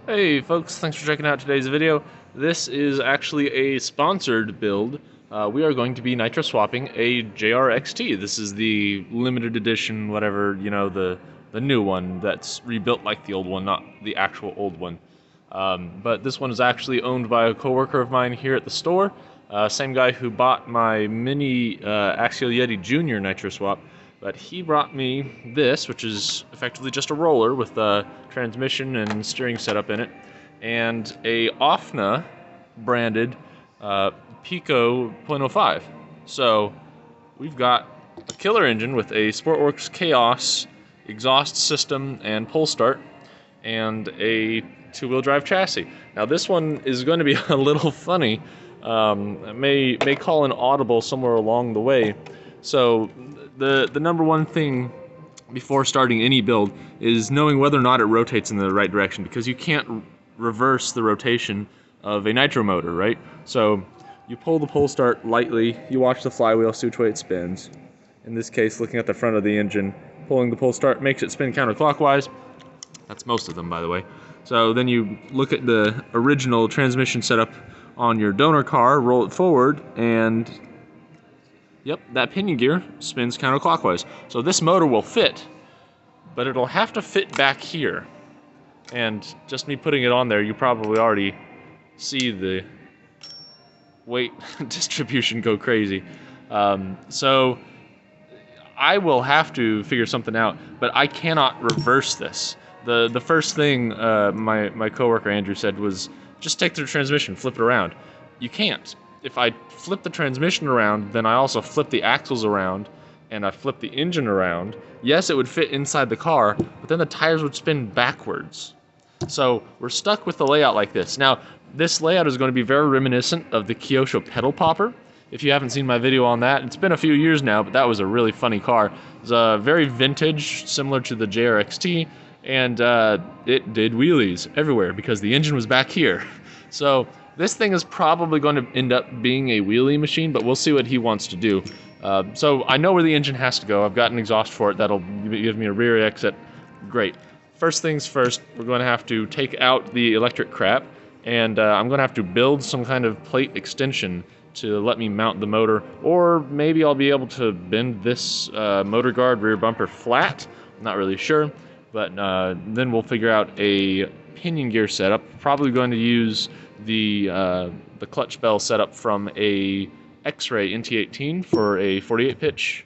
Hey folks, thanks for checking out today's video. This is actually a sponsored build. We are going to be nitro swapping a JRxT. This is the limited edition, whatever, you know, the new one that's rebuilt like the old one, not the actual old one. But this one is actually owned by a coworker of mine here at the store. Same guy who bought my Mini Axial Yeti Junior nitro swap. But he brought me this, which is effectively just a roller with a transmission and steering setup in it, and a OFNA branded Pico 0.05. So we've got a killer engine with a Sportworks Chaos exhaust system and pull start, and a two-wheel drive chassis. Now this one is going to be a little funny. May call an audible somewhere along the way. So the number one thing before starting any build is knowing whether or not it rotates in the right direction, because you can't reverse the rotation of a nitro motor, right? So you pull the pull start lightly, you watch the flywheel, see which way it spins. In this case, looking at the front of the engine, pulling the pull start makes it spin counterclockwise. That's most of them, by the way. So then you look at the original transmission setup on your donor car, roll it forward, and yep, that pinion gear spins counterclockwise. So this motor will fit, but it'll have to fit back here. And just me putting it on there, you probably already see the weight distribution go crazy. So I will have to figure something out, but I cannot reverse this. The first thing my coworker Andrew said was, just take the transmission, flip it around. You can't. If I flip the transmission around, then I also flip the axles around, and I flip the engine around. Yes, it would fit inside the car, but then the tires would spin backwards. So we're stuck with the layout like this. Now, this layout is going to be very reminiscent of the Kyosho pedal popper. If you haven't seen my video on that, it's been a few years now, but that was a really funny car. It's very vintage, similar to the JRxT, and it did wheelies everywhere because the engine was back here. So this thing is probably going to end up being a wheelie machine, but we'll see what he wants to do. So I know where the engine has to go. I've got an exhaust for it that'll give me a rear exit. Great. First things first, we're going to have to take out the electric crap, and I'm going to have to build some kind of plate extension to let me mount the motor, or maybe I'll be able to bend this motor guard rear bumper flat. I'm not really sure, but then we'll figure out a pinion gear setup. Probably going to use the clutch bell setup from a X-Ray NT18 for a 48 pitch,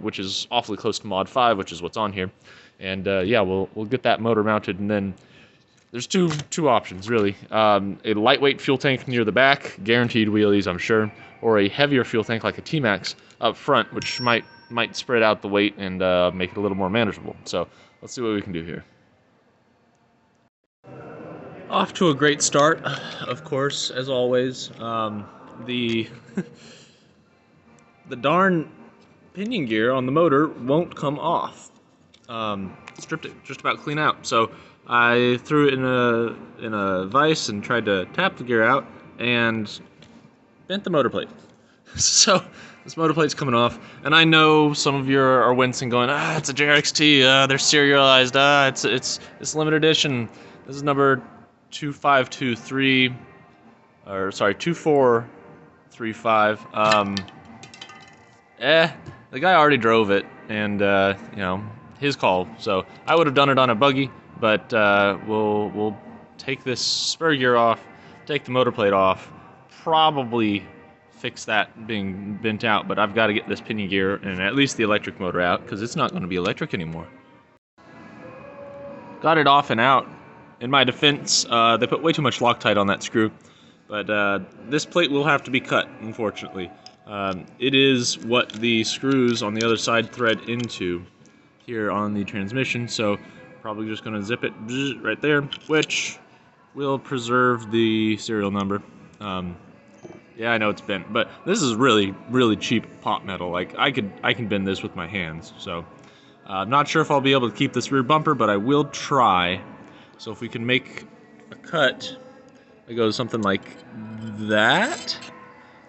which is awfully close to Mod 5, which is what's on here. And yeah, we'll get that motor mounted, and then there's two options really: a lightweight fuel tank near the back, guaranteed wheelies, I'm sure, or a heavier fuel tank like a T-Max up front, which might spread out the weight and make it a little more manageable. So let's see what we can do here. Off to a great start, of course, as always. The darn pinion gear on the motor won't come off. Stripped it just about clean out. So I threw it in a vise and tried to tap the gear out and bent the motor plate. So this motor plate's coming off, and I know some of you are wincing, going, it's a JRxT, they're serialized, it's limited edition. This is number 2523, or sorry, 2435. The guy already drove it, and you know, his call. So I would have done it on a buggy, but we'll take this spur gear off, take the motor plate off, probably fix that being bent out, but I've got to get this pinion gear and at least the electric motor out, because it's not going to be electric anymore. Got it off and out. In my defense, they put way too much Loctite on that screw, but this plate will have to be cut, unfortunately. It is what the screws on the other side thread into here on the transmission, so probably just going to zip it right there, which will preserve the serial number. Yeah, I know it's bent, but this is really, really cheap pot metal. Like, I can bend this with my hands, so I'm not sure if I'll be able to keep this rear bumper, but I will try. So if we can make a cut that goes something like that,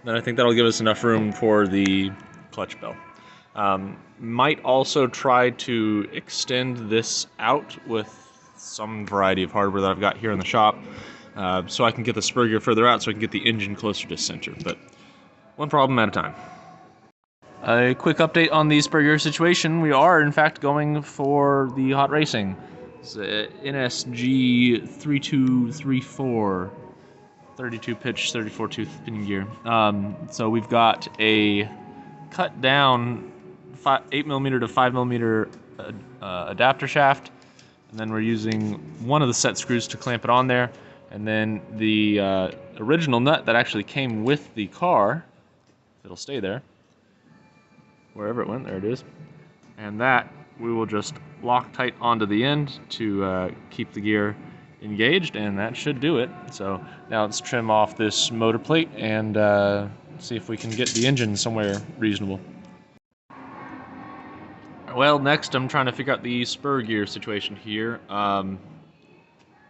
then I think that'll give us enough room for the clutch bell. Might also try to extend this out with some variety of hardware that I've got here in the shop, so I can get the spur gear further out so I can get the engine closer to center, but one problem at a time. A quick update on the spur gear situation. We are in fact going for the hot racing. It's a NSG 3234, 32 pitch, 34 tooth pinion gear. So we've got a cut down 8mm to 5mm adapter shaft, and then we're using one of the set screws to clamp it on there, and then the original nut that actually came with the car, it'll stay there wherever it went, there it is, and that we will just lock tight onto the end to keep the gear engaged, and that should do it. So now let's trim off this motor plate and see if we can get the engine somewhere reasonable. Well, next I'm trying to figure out the spur gear situation here. No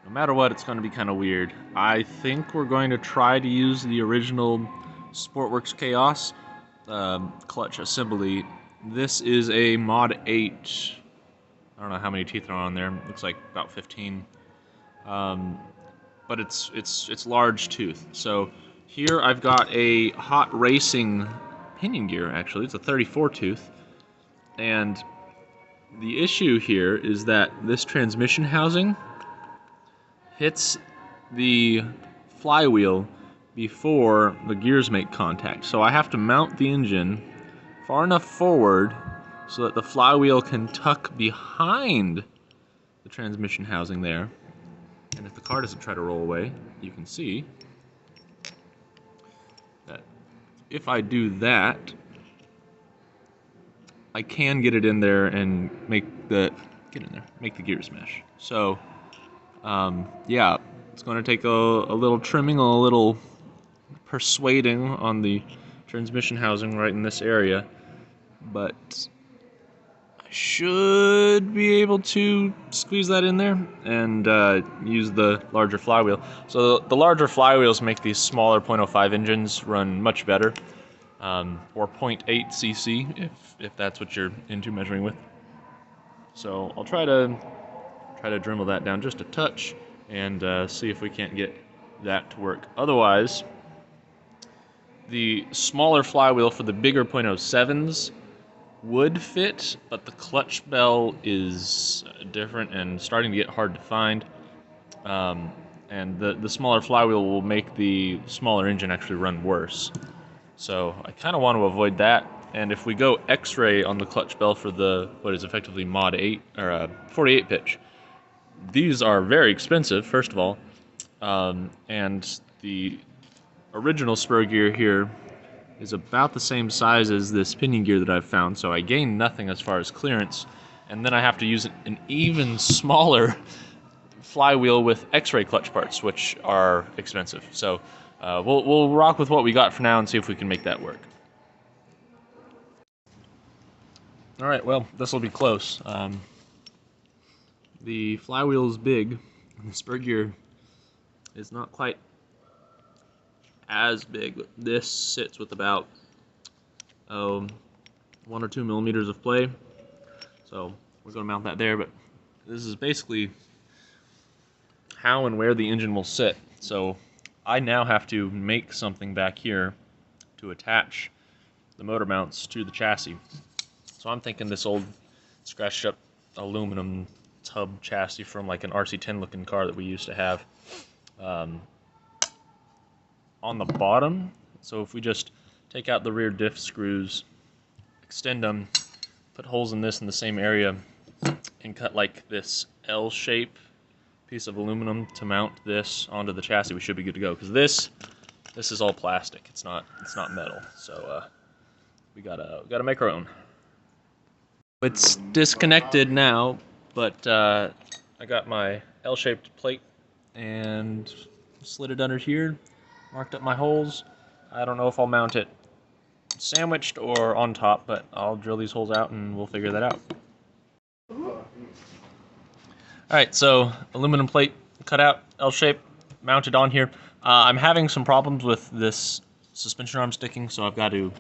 matter what, it's going to be kind of weird. I think we're going to try to use the original Sportworks Chaos clutch assembly. This is a Mod 8. I don't know how many teeth are on there. It looks like about 15. But it's large tooth. So here I've got a hot racing pinion gear. Actually, it's a 34 tooth, and the issue here is that this transmission housing hits the flywheel before the gears make contact. So I have to mount the engine far enough forward so that the flywheel can tuck behind the transmission housing there. And if the car doesn't try to roll away, you can see that if I do that, I can get it in there and make the gears mesh. So yeah, it's going to take a little trimming, a little persuading on the transmission housing right in this area, but I should be able to squeeze that in there and use the larger flywheel. So the larger flywheels make these smaller 0.05 engines run much better, or 0.8 cc if that's what you're into measuring with. So I'll try to dremel that down just a touch and see if we can't get that to work. Otherwise, the smaller flywheel for the bigger 0.07s would fit, but the clutch bell is different and starting to get hard to find. And the smaller flywheel will make the smaller engine actually run worse. So I kind of want to avoid that. And if we go X-ray on the clutch bell for the what is effectively Mod 8 or 48 pitch, these are very expensive, first of all, and the original spur gear here is about the same size as this pinion gear that I've found, so I gain nothing as far as clearance, and then I have to use an even smaller flywheel with X-ray clutch parts, which are expensive. So we'll rock with what we got for now and see if we can make that work. All right, well, this will be close. The flywheel is big, and the spur gear is not quite as big. This sits with about 1 or 2 millimeters of play, so we're going to mount that there. But this is basically how and where the engine will sit. So I now have to make something back here to attach the motor mounts to the chassis. So I'm thinking this old scratched up aluminum tub chassis from like an RC10 looking car that we used to have. On the bottom, so if we just take out the rear diff screws, extend them, put holes in this in the same area, and cut like this L-shape piece of aluminum to mount this onto the chassis, we should be good to go. Because this is all plastic. It's not metal. So we gotta make our own. It's disconnected now, but I got my L-shaped plate and slid it under here, marked up my holes. I don't know if I'll mount it sandwiched or on top, but I'll drill these holes out and we'll figure that out. Alright, so aluminum plate cut out, L-shape, mounted on here. I'm having some problems with this suspension arm sticking, so I've got to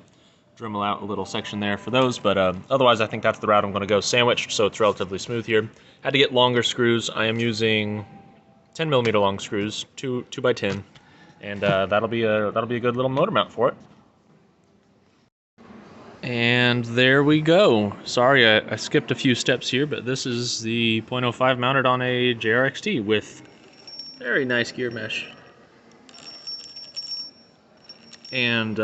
Dremel out a little section there for those, but otherwise I think that's the route I'm going to go, sandwiched, so it's relatively smooth here. Had to get longer screws. I am using 10mm long screws, 2x10, and that'll be a good little motor mount for it. And there we go. Sorry, I skipped a few steps here, but this is the .05 mounted on a JRxT with very nice gear mesh. And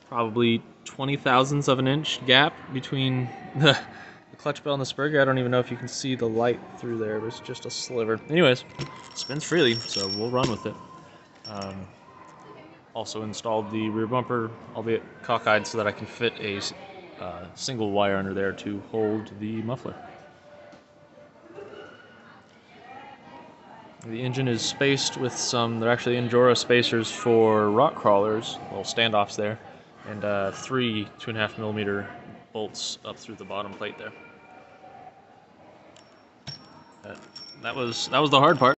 probably 20 thousandths of an inch gap between the clutch bell and the spur gear. I don't even know if you can see the light through there, but it's just a sliver. Anyways, it spins freely, so we'll run with it. Also installed the rear bumper, albeit cockeyed, so that I can fit a single wire under there to hold the muffler. The engine is spaced with some, they're actually Enduro spacers for rock crawlers, little standoffs there, and 3 2.5mm bolts up through the bottom plate there. That was the hard part.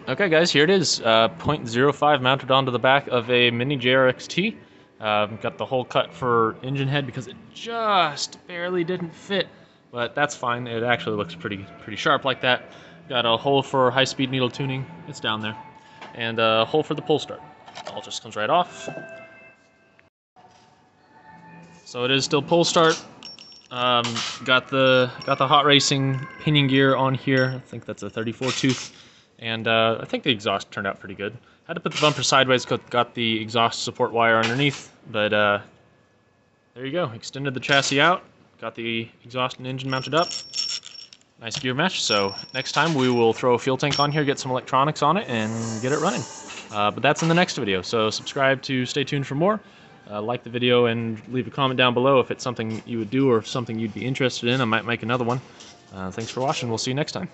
Okay guys, here it is, .05 mounted onto the back of a Mini JRxT. Got the hole cut for engine head because it just barely didn't fit, but that's fine. It actually looks pretty sharp like that. Got a hole for high-speed needle tuning, it's down there, and a hole for the pull start. All just comes right off. So it is still pull start. Got the hot racing pinion gear on here. I think that's a 34 tooth, and I think the exhaust turned out pretty good. Had to put the bumper sideways, got the exhaust support wire underneath, but there you go. Extended the chassis out, got the exhaust and engine mounted up. Nice gear mesh, so next time we will throw a fuel tank on here, get some electronics on it, and get it running. But that's in the next video, so subscribe to stay tuned for more. Like the video and leave a comment down below if it's something you would do or something you'd be interested in. I might make another one. Thanks for watching, we'll see you next time.